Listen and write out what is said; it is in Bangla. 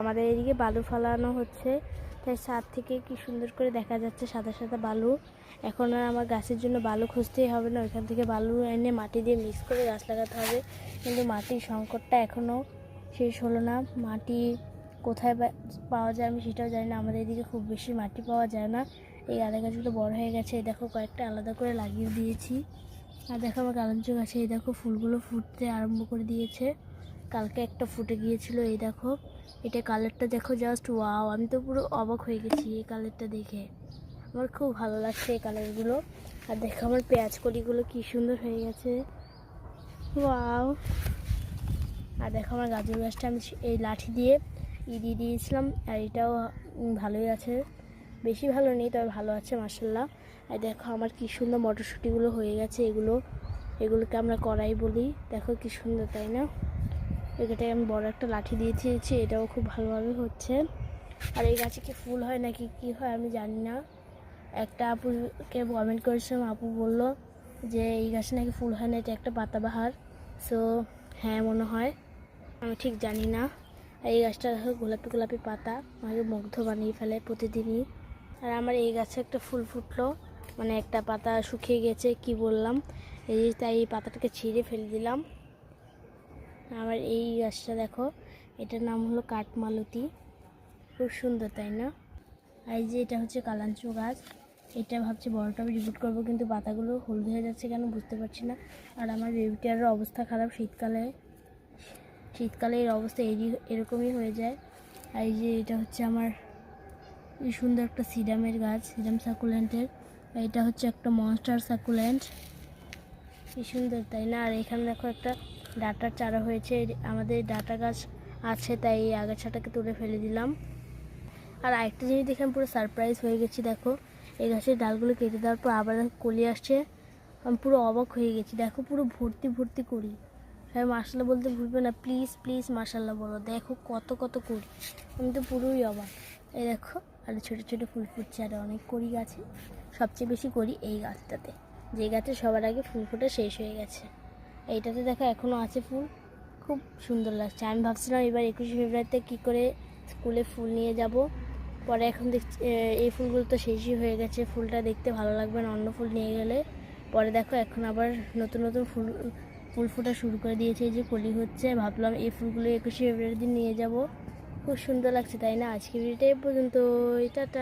আমাদের এদিকে বালু ফালানো হচ্ছে, তাই ছাদ থেকে কি সুন্দর করে দেখা যাচ্ছে সাদা সাদা বালু। এখন আর আমার গাছের জন্য বালু খুঁজতেই হবে না, ওইখান থেকে বালু এনে মাটি দিয়ে মিক্স করে গাছ লাগাতে হবে। কিন্তু মাটির সংকটটা এখনও শেষ হলো না। মাটি কোথায় পাওয়া যায় আমি সেটাও জানি না। আমাদের এদিকে খুব বেশি মাটি পাওয়া যায় না। এই আদা গাছগুলো বড় হয়ে গেছে, এই দেখো কয়েকটা আলাদা করে লাগিয়ে দিয়েছি। আর দেখো আমার কালাঞ্চু গাছে এই দেখো ফুলগুলো ফুটতে আরম্ভ করে দিয়েছে। কালকে একটা ফুটে গিয়েছিল, এই দেখো এটা কালারটা দেখো, জাস্ট ওয়াও! আমি তো পুরো অবাক হয়ে গেছি এই কালারটা দেখে। আমার খুব ভালো লাগছে এই কালারগুলো। আর দেখো আমার পেঁয়াজ কলিগুলো কি সুন্দর হয়ে গেছে, ওয়াও! আর দেখো আমার গাজর গাছটা আমি এই লাঠি দিয়ে দিয়ে দিয়েছিলাম, আর এটাও ভালোই আছে, বেশি ভালো নেই তবে ভালো আছে মাশাআল্লাহ। আর দেখো আমার কি সুন্দর মটরশুঁটিগুলো হয়ে গেছে, এগুলোকে আমরা কড়াই বলি। দেখো কি সুন্দর, তাই না? এটাই আমি বড় একটা লাঠি দিয়েছি, এটাও খুব ভালোভাবে হচ্ছে। আর এই গাছে কি ফুল হয় নাকি কি হয় আমি জানি না। একটা আপুকে কমেন্ট করেছিলাম, আপু বলল যে এই গাছে নাকি ফুল হয় না, এটা একটা পাতাবাহার। সো হ্যাঁ মনে হয়, আমি ঠিক জানি না। আর এই গাছটা দেখো গোলাপি গোলাপি পাতা, আমাকে মুগ্ধ বানিয়ে ফেলে প্রতিদিনই। আর আমার এই গাছে একটা ফুল ফুটলো, মানে একটা পাতা শুকিয়ে গেছে, কি বললাম, তাই এই পাতাটাকে ছিঁড়ে ফেলে দিলাম। আমার এই গাছটা দেখো, এটার নাম হলো কাঠমালতি, খুব সুন্দর তাই না? আর এই যে এটা হচ্ছে কালাঞ্চু গাছ, এটা ভাবছি বড়টা আমি রিপোর্ট করবো, কিন্তু পাতাগুলো হলুদ হয়ে যাচ্ছে কেন বুঝতে পারছি না। আর আমার বেবিটারও অবস্থা খারাপ, শীতকালে এর অবস্থা এরকমই হয়ে যায়। আর এই যে এটা হচ্ছে আমার এই সুন্দর একটা সিডামের গাছ, সিডাম সাকুলেন্টের। এটা হচ্ছে একটা মনস্টার সাকুলেন্ট, কি সুন্দর তাই না? আর এখানে দেখো একটা ডাঁটার চারা হয়েছে, আমাদের ডাঁটা গাছ আছে তাই এই আগাছাটাকে তুলে ফেলে দিলাম। আর আরেকটা জিনিস দেখে আমি পুরো সারপ্রাইজ হয়ে গেছি, দেখো এই গাছের ডালগুলো কেটে দেওয়ার পর আবার কলি আসছে, আমি পুরো অবাক হয়ে গেছি। দেখো পুরো ভর্তি ভর্তি করি। সবাই মাশাআল্লাহ বলতে ভুলবে না, প্লিজ প্লিজ মাশাআল্লাহ বলো। দেখো কত কত করি, আমি তো পুরোই অবাক। এই দেখো আর ছোটো ছোটো ফুল ফুটছে, আর অনেক করি গাছে, সবচেয়ে বেশি করি এই গাছটাতে, যে গাছে সবার আগে ফুল ফোটা শেষ হয়ে গেছে। এইটাতে দেখো এখনও আছে ফুল, খুব সুন্দর লাগছে। আমি ভাবছিলাম এবার 21শে ফেব্রুয়ারিতে কী করে স্কুলে ফুল নিয়ে যাব, পরে এখন দেখছি এই ফুলগুলো তো শেষই হয়ে গেছে, ফুলটা দেখতে ভালো লাগবে না অন্য ফুল নিয়ে গেলে। পরে দেখো এখন আবার নতুন নতুন ফুল ফোটা শুরু করে দিয়েছে, এই যে কলি হচ্ছে। ভাবলাম এই ফুলগুলো 21শে ফেব্রুয়ারির দিন নিয়ে যাব, খুব সুন্দর লাগছে তাই না? আজকে ভিডিওটা এই পর্যন্ত, টাটা।